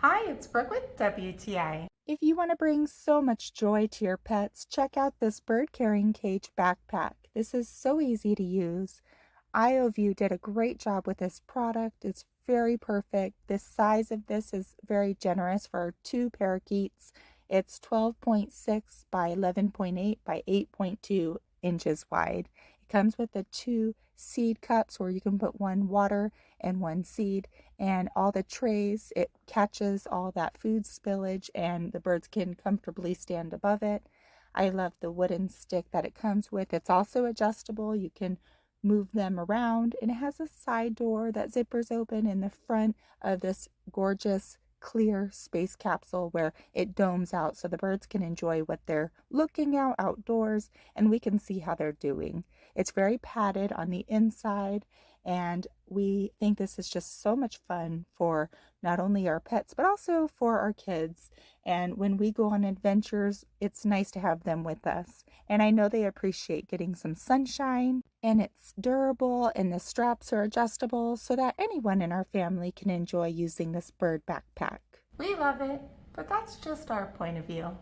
Hi, it's Brooke with WTI. If you want to bring so much joy to your pets, check out this bird carrying cage backpack. This is so easy to use. Ioview did a great job with this product. It's very perfect. The size of this is very generous for two parakeets. It's 12.6 by 11.8 by 8.2 inches wide. It comes with the two seed cups where you can put one water and one seed, and all the trays. It catches all that food spillage and the birds can comfortably stand above it. I love the wooden stick that it comes with. It's also adjustable. You can move them around, and it has a side door that zippers open in the front of this gorgeous clear space capsule where it domes out so the birds can enjoy what they're looking out outdoors and we can see how they're doing. It's very padded on the inside, and we think this is just so much fun for not only our pets but also for our kids. And when we go on adventures, it's nice to have them with us. And I know they appreciate getting some sunshine, and it's durable, and the straps are adjustable so that anyone in our family can enjoy using this bird backpack. We love it, but that's just our point of view.